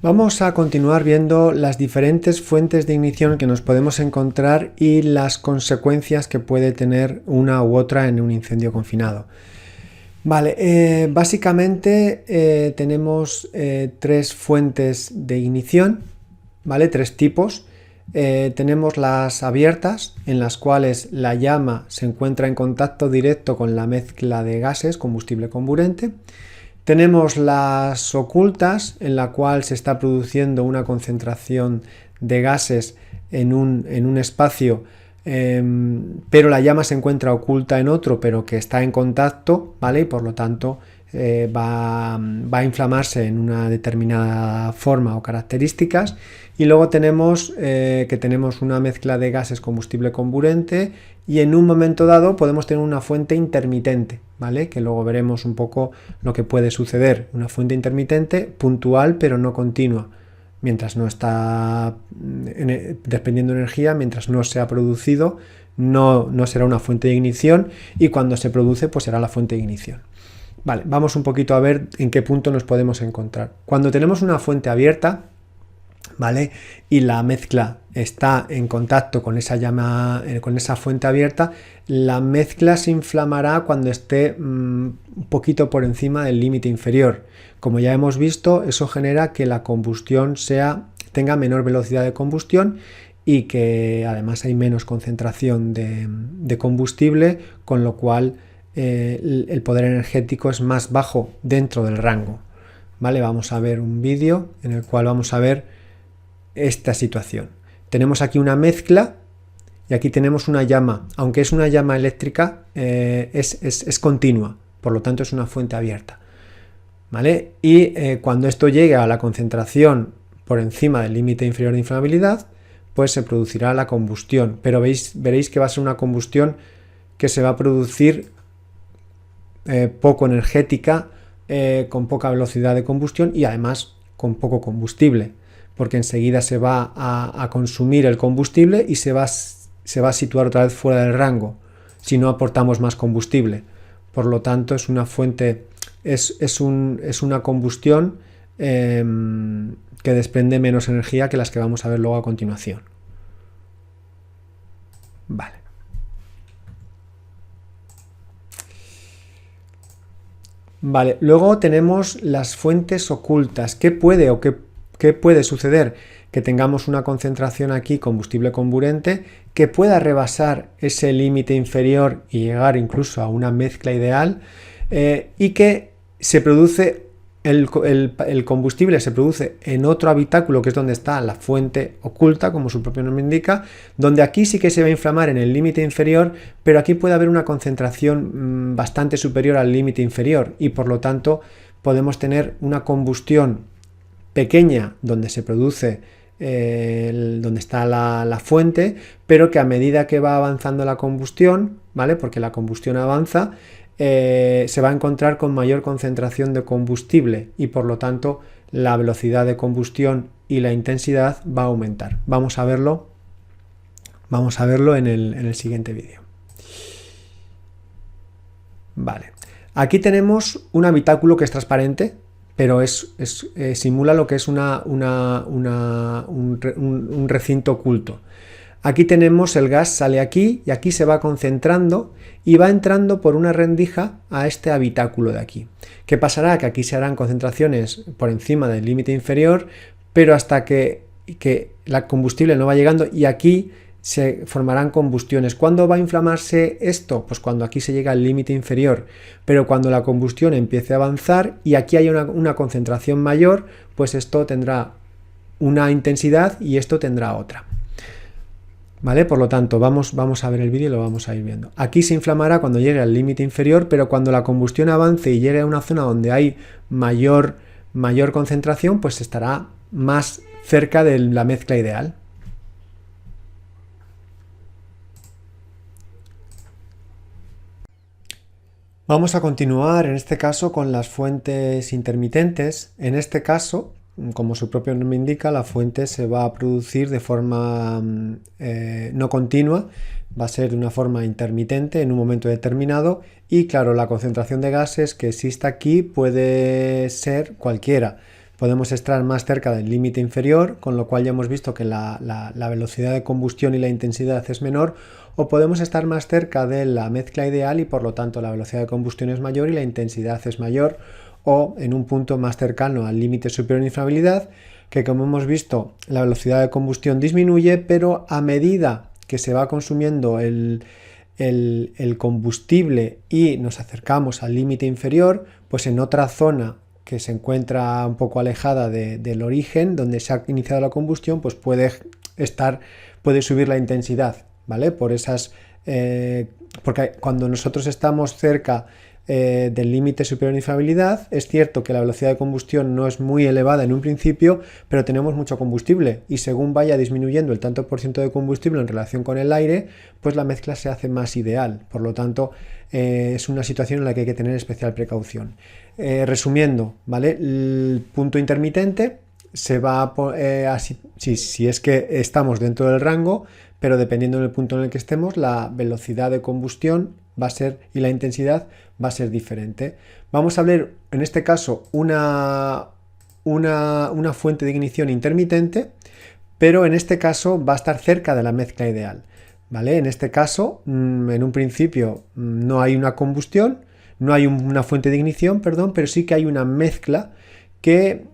Vamos a continuar viendo las diferentes fuentes de ignición que nos podemos encontrar y las consecuencias que puede tener una u otra en un incendio confinado. Vale, básicamente tenemos tres fuentes de ignición, ¿vale? Tres tipos. Tenemos las abiertas, en las cuales la llama se encuentra en contacto directo con la mezcla de gases, combustible comburente. Tenemos las ocultas, en la cual se está produciendo una concentración de gases en un espacio, pero la llama se encuentra oculta en otro, pero que está en contacto, ¿vale? Y por lo tanto va a inflamarse en una determinada forma o características. Y luego tenemos una mezcla de gases combustible comburente, y en un momento dado podemos tener una fuente intermitente, ¿vale? Que luego veremos un poco lo que puede suceder. Una fuente intermitente puntual pero no continua, mientras no está dependiendo de energía, mientras no se ha producido, no será una fuente de ignición, y cuando se produce pues será la fuente de ignición. Vale, vamos un poquito a ver en qué punto nos podemos encontrar. Cuando tenemos una fuente abierta, ¿vale? Y la mezcla está en contacto con esa llama, con esa fuente abierta, la mezcla se inflamará cuando esté un poquito por encima del límite inferior. Como ya hemos visto, eso genera que la combustión tenga menor velocidad de combustión y que además hay menos concentración de combustible, con lo cual el poder energético es más bajo dentro del rango. ¿Vale? Vamos a ver un vídeo en el cual vamos a ver esta situación. Tenemos aquí una mezcla y aquí tenemos una llama. Aunque es una llama eléctrica, es continua, por lo tanto es una fuente abierta, ¿vale? Y cuando esto llegue a la concentración por encima del límite inferior de inflamabilidad, pues se producirá la combustión, pero veréis que va a ser una combustión que se va a producir poco energética, con poca velocidad de combustión y además con poco combustible, porque enseguida se va a consumir el combustible y se va a situar otra vez fuera del rango si no aportamos más combustible. Por lo tanto, es una fuente, es una combustión que desprende menos energía que las que vamos a ver luego a continuación. Vale. Vale, luego tenemos las fuentes ocultas. ¿Qué puede suceder? Que tengamos una concentración aquí, combustible comburente, que pueda rebasar ese límite inferior y llegar incluso a una mezcla ideal, y que se produce el combustible se produce en otro habitáculo, que es donde está la fuente oculta, como su propio nombre indica, donde aquí sí que se va a inflamar en el límite inferior, pero aquí puede haber una concentración bastante superior al límite inferior, y por lo tanto podemos tener una combustión pequeña donde se produce donde está la fuente, pero que a medida que va avanzando la combustión, ¿vale? Porque la combustión avanza, se va a encontrar con mayor concentración de combustible y por lo tanto la velocidad de combustión y la intensidad va a aumentar. Vamos a verlo en el siguiente vídeo. Vale, aquí tenemos un habitáculo que es transparente, pero simula lo que es un recinto oculto. Aquí tenemos el gas, sale aquí y aquí se va concentrando y va entrando por una rendija a este habitáculo de aquí. ¿Qué pasará? Que aquí se harán concentraciones por encima del límite inferior, pero hasta que la combustible no va llegando, y aquí se formarán combustiones. ¿Cuándo va a inflamarse esto? Pues cuando aquí se llega al límite inferior, pero cuando la combustión empiece a avanzar y aquí hay una concentración mayor, pues esto tendrá una intensidad y esto tendrá otra. ¿Vale? Por lo tanto, vamos a ver el vídeo y lo vamos a ir viendo. Aquí se inflamará cuando llegue al límite inferior, pero cuando la combustión avance y llegue a una zona donde hay mayor concentración, pues estará más cerca de la mezcla ideal. Vamos a continuar en este caso con las fuentes intermitentes. En este caso, como su propio nombre indica, la fuente se va a producir de forma no continua, va a ser de una forma intermitente en un momento determinado, y claro, la concentración de gases que exista aquí puede ser cualquiera, podemos estar más cerca del límite inferior, con lo cual ya hemos visto que la velocidad de combustión y la intensidad es menor, o podemos estar más cerca de la mezcla ideal y por lo tanto la velocidad de combustión es mayor y la intensidad es mayor, o en un punto más cercano al límite superior de inflamabilidad, que como hemos visto la velocidad de combustión disminuye, pero a medida que se va consumiendo el combustible y nos acercamos al límite inferior, pues en otra zona que se encuentra un poco alejada del origen donde se ha iniciado la combustión, pues puede subir la intensidad, ¿vale? Porque cuando nosotros estamos cerca del límite superior de inflamabilidad, es cierto que la velocidad de combustión no es muy elevada en un principio, pero tenemos mucho combustible y según vaya disminuyendo el tanto por ciento de combustible en relación con el aire, pues la mezcla se hace más ideal. Por lo tanto, es una situación en la que hay que tener especial precaución. Resumiendo, ¿vale? El punto intermitente se va a si es que estamos dentro del rango, pero dependiendo del punto en el que estemos, la velocidad de combustión va a ser y la intensidad va a ser diferente. Vamos a ver en este caso una fuente de ignición intermitente, pero en este caso va a estar cerca de la mezcla ideal, ¿vale? En este caso, en un principio no hay una combustión, no hay una fuente de ignición, perdón, pero sí que hay una mezcla que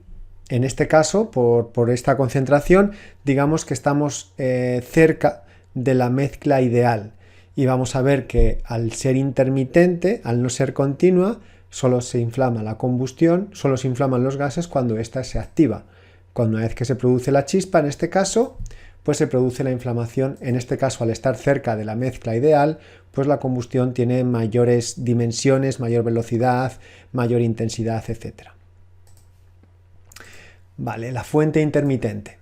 en este caso, por esta concentración, digamos que estamos cerca de la mezcla ideal. Y vamos a ver que al ser intermitente, al no ser continua, solo se inflama la combustión, solo se inflaman los gases cuando ésta se activa. Cuando una vez que se produce la chispa, en este caso, pues se produce la inflamación. En este caso, al estar cerca de la mezcla ideal, pues la combustión tiene mayores dimensiones, mayor velocidad, mayor intensidad, etc. Vale, la fuente intermitente.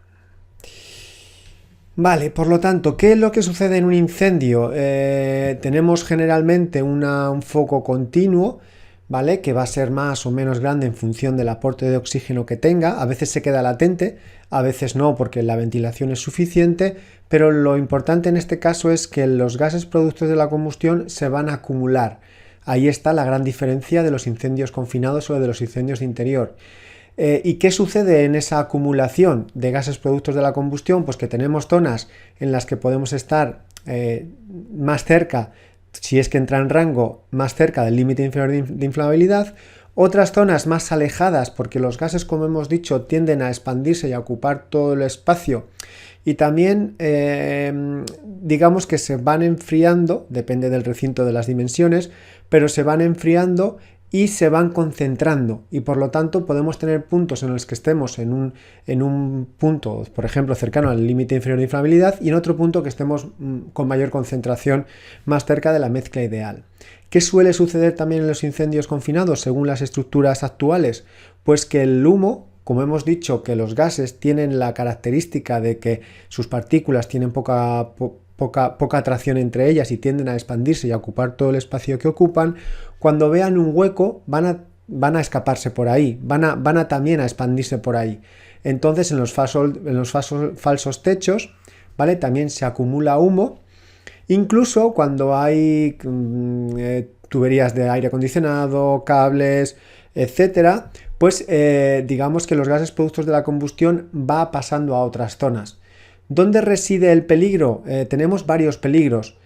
Vale, por lo tanto, ¿qué es lo que sucede en un incendio? Tenemos generalmente un foco continuo, ¿vale? Que va a ser más o menos grande en función del aporte de oxígeno que tenga. A veces se queda latente, a veces no, porque la ventilación es suficiente, pero lo importante en este caso es que los gases productos de la combustión se van a acumular. Ahí está la gran diferencia de los incendios confinados o de los incendios de interior. ¿Y qué sucede en esa acumulación de gases productos de la combustión? Pues que tenemos zonas en las que podemos estar más cerca, si es que entra en rango, más cerca del límite inferior de inflamabilidad, otras zonas más alejadas porque los gases, como hemos dicho, tienden a expandirse y a ocupar todo el espacio y también digamos que se van enfriando, depende del recinto de las dimensiones, pero se van enfriando y se van concentrando y por lo tanto podemos tener puntos en los que estemos en un punto, por ejemplo, cercano al límite inferior de inflamabilidad y en otro punto que estemos con mayor concentración más cerca de la mezcla ideal. ¿Qué suele suceder también en los incendios confinados según las estructuras actuales? Pues que el humo, como hemos dicho, que los gases tienen la característica de que sus partículas tienen poca atracción entre ellas y tienden a expandirse y a ocupar todo el espacio que ocupan, cuando vean un hueco van a escaparse por ahí, van a también a expandirse por ahí. Entonces en los falsos techos, ¿vale? También se acumula humo, incluso cuando hay tuberías de aire acondicionado, cables, etcétera, pues digamos que los gases productos de la combustión va pasando a otras zonas. ¿Dónde reside el peligro? Tenemos varios peligros.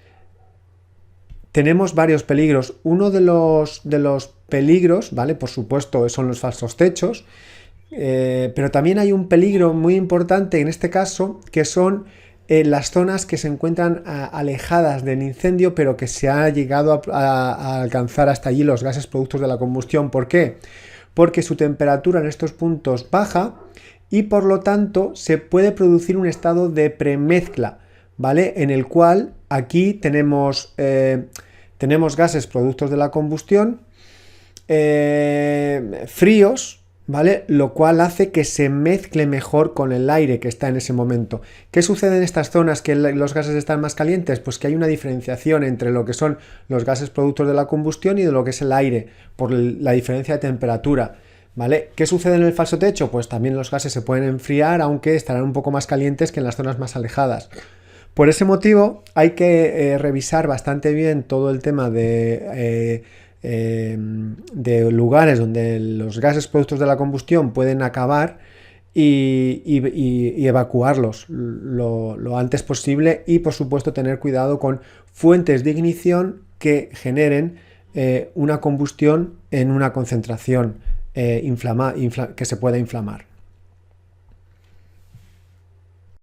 Uno de los peligros, ¿vale? Por supuesto, son los falsos techos, pero también hay un peligro muy importante en este caso, que son las zonas que se encuentran alejadas del incendio, pero que se ha llegado a alcanzar hasta allí los gases productos de la combustión. ¿Por qué? Porque su temperatura en estos puntos baja y por lo tanto se puede producir un estado de premezcla, ¿vale? En el cual aquí tenemos gases productos de la combustión fríos, ¿vale? Lo cual hace que se mezcle mejor con el aire que está en ese momento. ¿Qué sucede en estas zonas que los gases están más calientes? Pues que hay una diferenciación entre lo que son los gases productos de la combustión y de lo que es el aire, por la diferencia de temperatura, ¿vale? ¿Qué sucede en el falso techo? Pues también los gases se pueden enfriar, aunque estarán un poco más calientes que en las zonas más alejadas. Por ese motivo hay que revisar bastante bien todo el tema de de lugares donde los gases productos de la combustión pueden acabar y evacuarlos lo antes posible, y por supuesto tener cuidado con fuentes de ignición que generen una combustión en una concentración que se pueda inflamar.